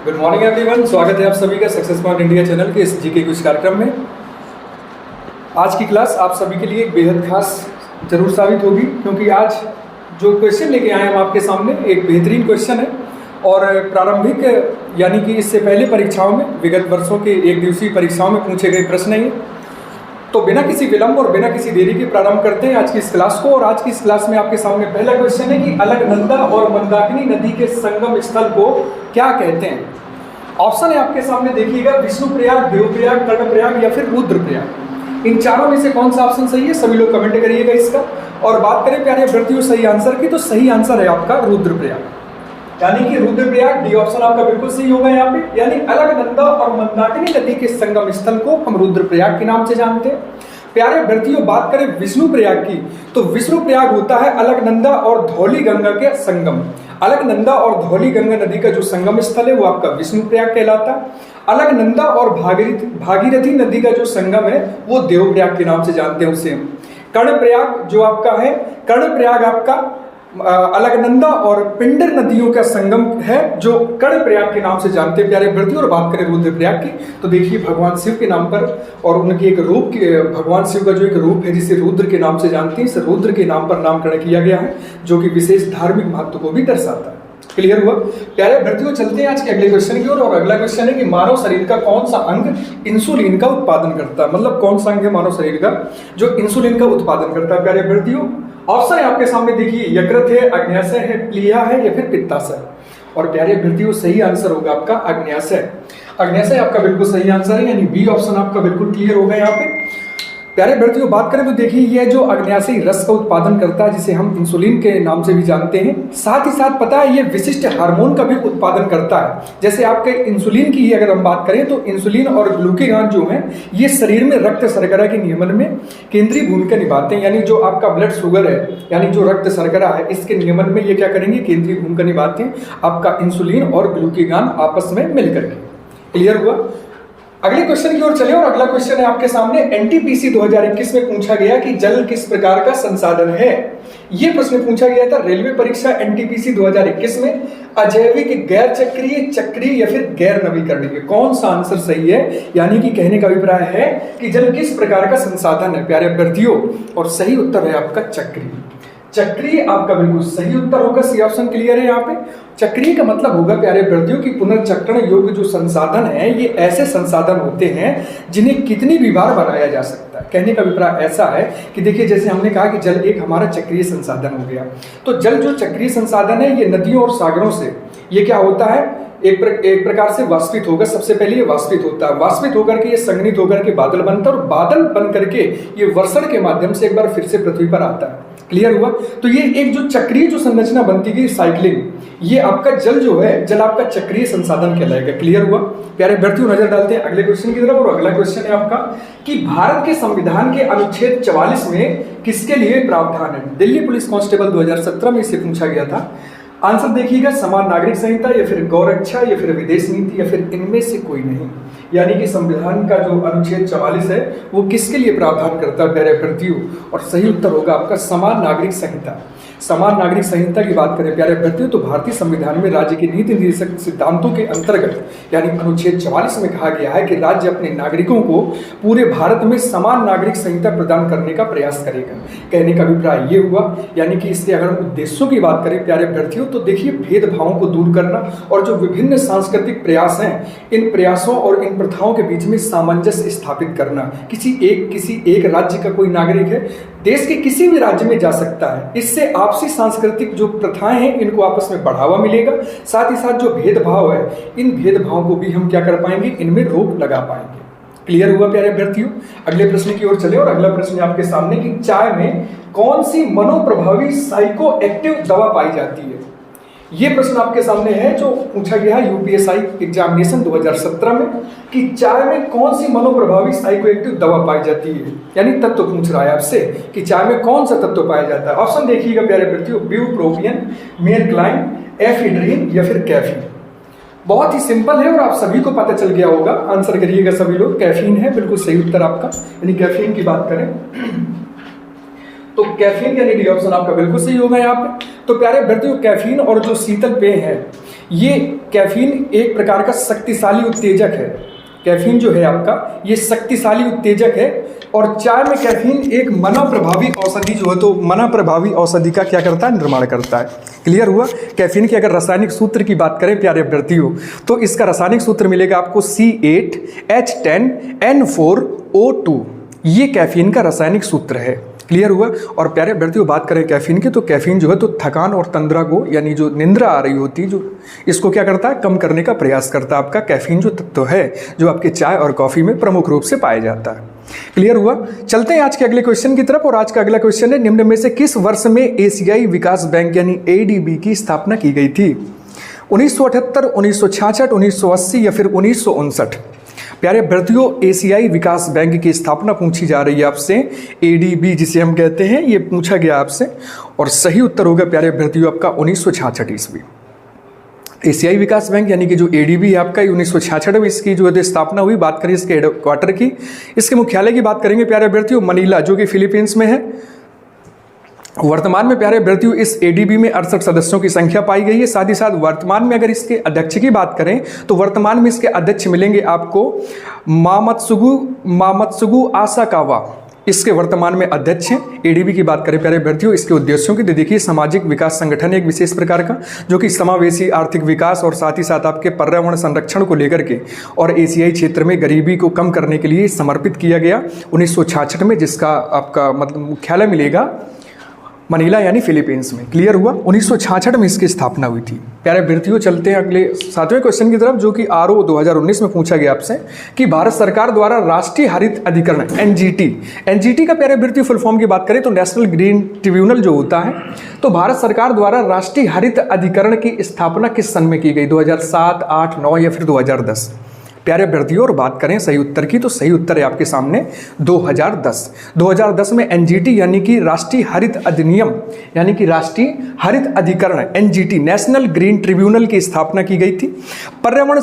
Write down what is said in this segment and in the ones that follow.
Good morning everyone, स्वागत है आप सभी का सक्सेस पॉइंट इंडिया चैनल के इस जीके क्विज कार्यक्रम में। आज की क्लास आप सभी के लिए एक बेहद खास जरूर साबित होगी, क्योंकि आज जो क्वेश्चन लेके आए हम आपके सामने एक बेहतरीन क्वेश्चन है और प्रारंभिक यानी कि इससे पहले परीक्षाओं में, विगत वर्षों के एक दिवसीय परीक्षाओं में पूछे गए प्रश्न है। तो बिना किसी विलंब और बिना किसी देरी के प्रारंभ करते हैं आज की इस क्लास को। और आज की इस क्लास में आपके सामने पहला क्वेश्चन है कि अलकनंदा और मंदाकिनी नदी के संगम स्थल को क्या कहते हैं। ऑप्शन है आपके सामने, देखिएगा, विष्णुप्रयाग, देवप्रयाग, कर्णप्रयाग या फिर रुद्रप्रयाग। इन चारों में से कौन सा ऑप्शन सही है, सभी लोग कमेंट करिएगा इसका। और बात करें प्यारे अभ्यर्थियों सही आंसर की, तो सही आंसर है आपका रुद्रप्रयाग, यानी कि रुद्रप्रयाग। डी ऑप्शन आपका बिल्कुल सही होगा यहाँ पे, यानी अलकनंदा और मंदाकिनी नदी के संगम स्थल को हम रुद्रप्रयाग के नाम से जानते हैं। प्यारे अभ्यर्थियों, बात करें विष्णुप्रयाग की, तो विष्णुप्रयाग होता है अलकनंदा और धौली गंगा के संगम। अलकनंदा और धौली गंगा नदी का जो संगम स्थल है वो आपका विष्णुप्रयाग कहलाता है। अलकनंदा और भागीरथी नदी का जो संगम है वो देवप्रयाग के नाम से जानते हैं उसे हम। कर्णप्रयाग जो आपका है, कर्णप्रयाग आपका अलकनंदा और पिंडर नदियों का संगम है जो कर्णप्रयाग के नाम से जानते हैं प्यारे अभ्यर्थी। और बात करें रुद्रप्रयाग की, तो देखिए भगवान शिव के नाम पर और उनके एक रूप के, भगवान शिव का जो एक रूप है जिसे रुद्र के नाम से जानते हैं, इस रुद्र के नाम पर नामकरण किया गया है, जो कि विशेष धार्मिक महत्व को भी दर्शाता है। क्लियर हुआ प्यारे अभ्यर्थियों? चलते हैं आज के अगले क्वेश्चन की ओर। और अगला क्वेश्चन है कि मानव शरीर का कौन सा अंग इंसुलिन का उत्पादन करता है। मतलब कौन सा अंग है मानव शरीर का जो इंसुलिन का उत्पादन करता है प्यारे अभ्यर्थियों? ऑप्शन है आपके सामने, देखिए, यकृत है, अग्न्याशय है, प्लीहा है या फिर पित्ताशय। और प्यारे अभ्यर्थियों सही आंसर होगा आपका अग्न्याशय। अग्न्याशय आपका बिल्कुल सही आंसर है, यानी बी ऑप्शन आपका बिल्कुल क्लियर होगा यहाँ पे। प्यारे अभ्यर्थियों बात करें तो देखिए यह जो अग्न्याशयी रस का उत्पादन करता है जिसे हम इंसुलिन के नाम से भी जानते हैं, साथ ही साथ पता है ये विशिष्ट हार्मोन का भी उत्पादन करता है। जैसे आपके इंसुलिन की ही अगर हम बात करें तो इंसुलिन और ग्लूकेगॉन जो है ये शरीर में रक्त शर्करा के नियमन में केंद्रीय भूमिका निभाते हैं। यानी जो आपका ब्लड शुगर है, यानी जो रक्त शर्करा है, इसके नियमन में ये क्या करेंगे, केंद्रीय भूमिका निभाते हैं आपका इंसुलिन और ग्लूकेगॉन आपस में मिलकर के। क्लियर हुआ? अगले क्वेश्चन की ओर चले। और अगला क्वेश्चन है आपके सामने, एनटीपीसी 2021 में पूछा गया कि जल किस प्रकार का संसाधन है। यह प्रश्न पूछा गया था रेलवे परीक्षा एनटीपीसी 2021 में। अजैविक, गैर चक्रीय, चक्रीय या फिर गैर नवीकरणीय, कौन सा आंसर सही है? यानी कि कहने का अभिप्राय है कि जल किस प्रकार का संसाधन है प्यारे अभ्यर्थियों, और सही उत्तर है आपका चक्रीय। चक्रीय आपका बिल्कुल सही उत्तर होगा, सी ऑप्शन क्लियर है यहाँ पे। चक्रीय का मतलब होगा प्यारे अभ्यर्थियों की पुनर्चक्रण योग्य जो संसाधन है ये ऐसे संसाधन होते हैं जिन्हें कितनी भी बार बनाया जा सकता है। कहने का अभिप्राय ऐसा है कि देखिए जैसे हमने कहा कि जल एक हमारा चक्रीय संसाधन हो गया, तो जल जो चक्रीय संसाधन है ये नदियों और सागरों से ये क्या होता है, एक प्रकार से वाष्पित होकर, सबसे पहले ये वाष्पित होता है, वाष्पित होकर के ये संघनित होकर के बादल बनता है और बादल बन करके ये वर्षण के माध्यम से एक बार फिर से पृथ्वी पर आता है। क्लियर हुआ? तो ये एक जो चक्रीय जो संरचना बनती गई साइक्लिंग, ये आपका जल जो है, जल आपका चक्रीय संसाधन कहलाएगा। क्लियर हुआ? प्यारे अभ्यर्थियों नजर डालते हैं अगले क्वेश्चन की तरफ। और अगला क्वेश्चन है आपका कि भारत के संविधान के अनुच्छेद 44 में किसके लिए प्रावधान है। दिल्ली पुलिस कांस्टेबल 2017 में इसे पूछा गया था। आंसर देखिएगा, समान नागरिक संहिता या फिर गौरक्षा या फिर विदेश नीति या फिर इनमें से कोई नहीं। यानी कि संविधान का जो अनुच्छेद 44 है वो किसके लिए प्रावधान करता है प्यारे अभ्यर्थियों, और सही उत्तर होगा आपका समान नागरिक संहिता। समान नागरिक संहिता की बात करें प्यारे अभ्यर्थियों तो भारतीय संविधान में राज्य के नीति निर्देशक सिद्धांतों के अंतर्गत यानी अनुच्छेद 44 में कहा गया है कि राज्य अपने नागरिकों को पूरे भारत में समान नागरिक संहिता प्रदान करने का प्रयास करेगा। कहने का अभिप्राय ये हुआ, यानी कि इसके अगर हम उद्देश्यों की बात करें प्यारे अभ्यर्थियों तो देखिए भेदभावों को दूर करना और जो विभिन्न सांस्कृतिक प्रयास हैं इन प्रयासों और इन प्रथाओं के बीच में सामंजस्य स्थापित करना। किसी एक राज्य का कोई नागरिक है, देश के किसी भी राज्य में जा सकता है, इससे आपसी सांस्कृतिक जो प्रथाएं हैं इनको आपस में बढ़ावा मिलेगा, साथ ही साथ जो भेदभाव है इन भेदभावों को भी हम क्या कर पाएंगे, इनमें रोक लगा पाएंगे। क्लियर हुआ प्यारे अभ्यर्थियों? अगले प्रश्न की ओर चले। और अगला प्रश्न आपके सामने कि चाय में कौन सी मनोप्रभावी साइको एक्टिव दवा पाई जाती है। ये प्रश्न आपके सामने है जो पूछा गया है यूपीएससी एग्जामिनेशन 2017 में कि चाय में कौन सी मनोप्रभावी साइकोएक्टिव दवा पाई जाती है, यानी तत्व पूछ रहा है आपसे कि चाय में कौन सा तत्व पाया जाता है। ऑप्शन देखिएगा प्यारे अभ्यर्थियों, ब्यूप्रोपियन, मेरक्लाइन, एफिड्रीन या फिर कैफीन। बहुत ही सिंपल है और आप सभी को पता चल गया होगा। आंसर करिएगा सभी लोग, कैफीन है बिल्कुल सही उत्तर आपका। यानी कैफीन की बात करें तो कैफीन यानी डी ऑप्शन आपका बिल्कुल सही होगा यहाँ पे। तो प्यारे अभ्यर्थियों कैफीन और जो शीतल पेय है ये कैफीन एक प्रकार का शक्तिशाली उत्तेजक है। कैफीन जो है आपका ये शक्तिशाली उत्तेजक है, और चाय में कैफीन एक मनोप्रभावी औषधि जो है तो मनोप्रभावी औषधि का क्या करता है, निर्माण करता है। क्लियर हुआ। कैफीन के अगर रासायनिक सूत्र की बात करें प्यारे अभ्यर्थियों, तो इसका रासायनिक सूत्र मिलेगा आपको C8H10N4O2। ये कैफीन का रासायनिक सूत्र है। क्लियर हुआ। और प्यारे अभ्यर्थियों बात करें कैफीन की, तो कैफीन जो है तो थकान और तंद्रा को, यानी जो निंद्रा आ रही होती है, जो इसको क्या करता है, कम करने का प्रयास करता है। आपका कैफीन जो तत्व है जो आपके चाय और कॉफी में प्रमुख रूप से पाया जाता है। क्लियर हुआ। चलते हैं आज के अगले क्वेश्चन की तरफ, और आज का अगला क्वेश्चन है, निम्न में से किस वर्ष में एशियाई विकास बैंक यानी ADB की स्थापना की गई थी? 1978, 1966, 1980 या फिर 1959? प्यारे अभ्यर्थियों, एशियाई विकास बैंक की स्थापना पूछी जा रही है आपसे, ADB जिसे हम कहते हैं, ये पूछा गया आपसे, और सही उत्तर होगा प्यारे अभ्यर्थियों आपका 1966 ईस्वी। एशियाई विकास बैंक यानी कि जो ADB है आपका 1966 में इसकी जो है स्थापना हुई। बात करें इसके हेडक्वार्टर की, इसके मुख्यालय की बात करेंगे प्यारे अभ्यर्थियों, मनीला जो कि फिलीपींस में है। वर्तमान में प्यारे अभ्यर्थियों इस ADB में 68 सदस्यों की संख्या पाई गई है। साथ ही साथ वर्तमान में अगर इसके अध्यक्ष की बात करें तो वर्तमान में इसके अध्यक्ष मिलेंगे आपको मामत्सुगु आसाकावा, इसके वर्तमान में अध्यक्ष हैं। ADB की बात करें प्यारे अभ्यर्थियों इसके उद्देश्यों की, तो देखिए सामाजिक विकास संगठन है एक विशेष प्रकार का, जो कि समावेशी आर्थिक विकास और साथ ही साथ आपके पर्यावरण संरक्षण को लेकर के और एशियाई क्षेत्र में गरीबी को कम करने के लिए समर्पित किया गया 1966 में, जिसका आपका मतलब मुख्यालय मिलेगा मनीला यानी फिलीपींस में। क्लियर हुआ। 1966 में इसकी स्थापना हुई थी। प्यारे अभ्यर्थियों चलते हैं अगले 7वें क्वेश्चन की तरफ, जो कि RO 2019 में पूछा गया आपसे कि भारत सरकार द्वारा राष्ट्रीय हरित अधिकरण NGT का प्यारे अभ्यर्थियों फुल फॉर्म की बात करें तो नेशनल ग्रीन ट्रिब्यूनल जो होता है, तो भारत सरकार द्वारा राष्ट्रीय हरित अधिकरण की स्थापना किस सन में की गई? 2007, 8, 9 या फिर 2010? प्यारे अभ्यर्थियों और बात करें सही उत्तर की, तो सही उत्तर है आपके सामने 2010 में NGT यानी कि राष्ट्रीय हरित अधिनियम यानी कि राष्ट्रीय हरित अधिकरण NGT नेशनल ग्रीन ट्रिब्यूनल की स्थापना की गई थी। पर्यावरण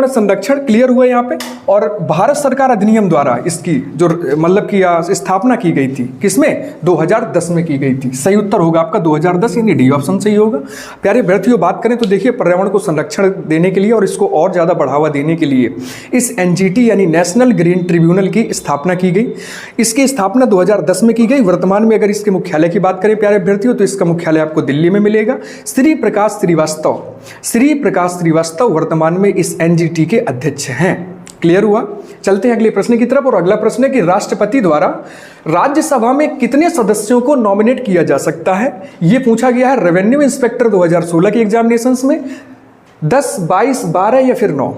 संरक्षण क्लियर हुआ यहाँ पे, और भारत सरकार अधिनियम द्वारा इसकी जो मतलब की स्थापना की गई थी किसमें? 2010 में की गई थी। सही उत्तर होगा आपका 2010 यानी D ऑप्शन सही होगा। प्यारे अभ्यर्थियों बात करें तो देखिए पर्यावरण को संरक्षण देने के लिए और इसको और ज़्यादा बढ़ावा देने के लिए इस NGT यानी नेशनल ग्रीन ट्रिब्यूनल की स्थापना की गई। इसकी स्थापना 2010 में की गई। वर्तमान में अगर इसके मुख्यालय की बात करें प्यारे अभ्यर्थियों तो इसका मुख्यालय आपको दिल्ली में मिलेगा। श्री प्रकाश श्रीवास्तव वर्तमान में इस NGT के अध्यक्ष हैं। क्लियर हुआ। चलते हैं अगले प्रश्न की तरफ, और अगला प्रश्न है कि राष्ट्रपति द्वारा राज्यसभा में कितने सदस्यों को नॉमिनेट किया जा सकता है? यह पूछा गया है रेवेन्यू इंस्पेक्टर 2016 के एग्जामिनेशंस में। 10, 22, 12 या फिर 9?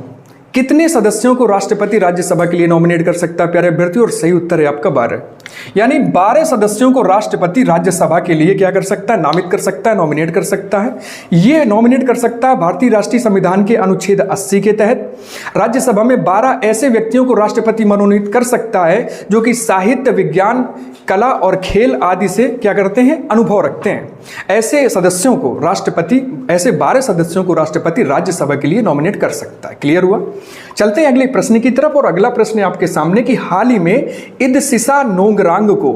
कितने सदस्यों को राष्ट्रपति राज्यसभा के लिए नॉमिनेट कर सकता है प्यारे अभ्यर्थियों? और सही उत्तर है आपका 12, यानी 12 सदस्यों को राष्ट्रपति राज्यसभा के लिए क्या कर सकता है? नामित कर सकता है, नॉमिनेट कर सकता है। यह नॉमिनेट कर सकता है भारतीय राष्ट्रीय संविधान के अनुच्छेद 80 के तहत। राज्यसभा में 12 ऐसे व्यक्तियों को राष्ट्रपति मनोनीत कर सकता है जो कि साहित्य, विज्ञान, कला और खेल आदि से क्या करते हैं? अनुभव रखते हैं। ऐसे 12 सदस्यों को राष्ट्रपति राज्यसभा के लिए नॉमिनेट कर सकता है। क्लियर हुआ। चलते हैं अगले प्रश्न की तरफ, और अगला प्रश्न है आपके सामने कि हाल ही में इदसिसा नोंगरांग को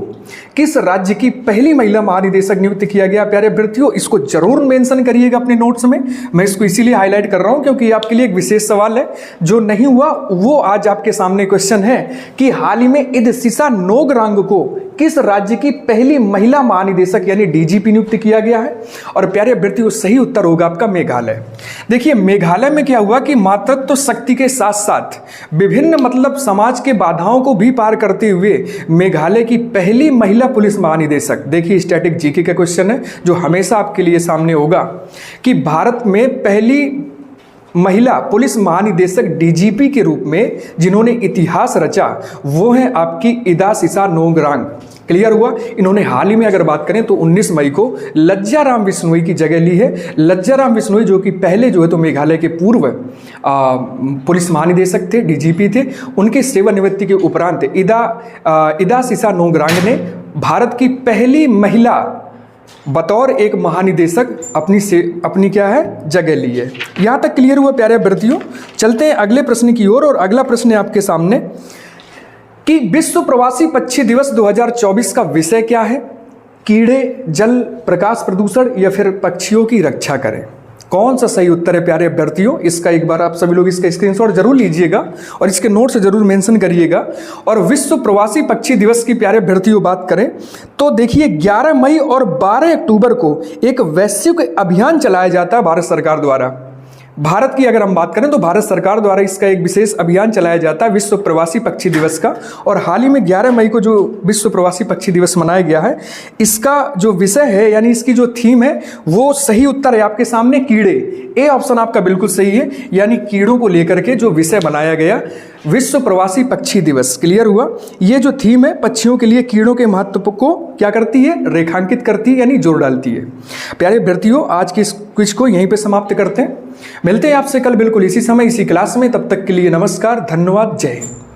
किस राज्य की पहली महिला महानिदेशक नियुक्त किया गया? प्यारे अभ्यर्थियों इसको जरूर मेंशन करिएगा अपने नोट्स में। मैं इसको इसीलिए हाईलाइट कर रहा हूं क्योंकि आपके लिए एक विशेष सवाल है जो नहीं हुआ वो आज आपके सामने क्वेश्चन है कि हाल ही में इदसिसा नोंगरांग को किस राज्य की पहली महिला महानिदेशक यानी DGP नियुक्त किया गया है? और प्यारे अभ्यर्थियों सही उत्तर होगा आपका मेघालय। देखिए मेघालय में क्या हुआ कि मातृत्व शक्ति के साथ साथ विभिन्न मतलब समाज के बाधाओं को भी पार करते हुए मेघालय की पहली महिला पुलिस महानिदेशक, देखिए स्टैटिक जीके का क्वेश्चन है जो हमेशा आपके लिए सामने होगा कि भारत में पहली महिला पुलिस महानिदेशक DGP के रूप में जिन्होंने इतिहास रचा वो है आपकी इदासिसा नोंगरांग। क्लियर हुआ। इन्होंने हाल ही में अगर बात करें तो 19 मई को लज्जाराम विश्नोई की जगह ली है। लज्जाराम विश्नोई जो कि पहले जो है तो मेघालय के पूर्व पुलिस महानिदेशक थे, DGP थे, उनके सेवानिवृत्ति के उपरांत इदासिसा नोंगरांग ने भारत की पहली महिला बतौर एक महानिदेशक अपनी क्या है जगह ली है। यहां तक क्लियर हुआ प्यारे अभ्यर्थियों। चलते हैं अगले प्रश्न की ओर, और अगला प्रश्न है आपके सामने कि विश्व प्रवासी पक्षी दिवस 2024 का विषय क्या है? कीड़े, जल, प्रकाश प्रदूषण या फिर पक्षियों की रक्षा करें। कौन सा सही उत्तर है प्यारे अभ्यर्थियों? इसका एक बार आप सभी लोग इसका स्क्रीनशॉट जरूर लीजिएगा और इसके नोट से जरूर मेंशन करिएगा। और विश्व प्रवासी पक्षी दिवस की प्यारे अभ्यर्थियों बात करें तो देखिए 11 मई और 12 अक्टूबर को एक वैश्विक अभियान चलाया जाता है भारत सरकार द्वारा। भारत की अगर हम बात करें तो भारत सरकार द्वारा इसका एक विशेष अभियान चलाया जाता है विश्व प्रवासी पक्षी दिवस का। और हाल ही में 11 मई को जो विश्व प्रवासी पक्षी दिवस मनाया गया है, इसका जो विषय है यानी इसकी जो थीम है वो सही उत्तर है आपके सामने कीड़े। ए ऑप्शन आपका बिल्कुल सही है, यानी कीड़ों को लेकर के जो विषय बनाया गया विश्व प्रवासी पक्षी दिवस। क्लियर हुआ? ये जो थीम है पक्षियों के लिए कीड़ों के महत्व को क्या करती है? रेखांकित करती है, यानी जोर डालती है। प्यारे अभ्यर्थियों, आज के इस क्विज को यहीं पे समाप्त करते हैं। मिलते हैं आपसे कल बिल्कुल इसी समय इसी क्लास में। तब तक के लिए नमस्कार, धन्यवाद, जय हिंद।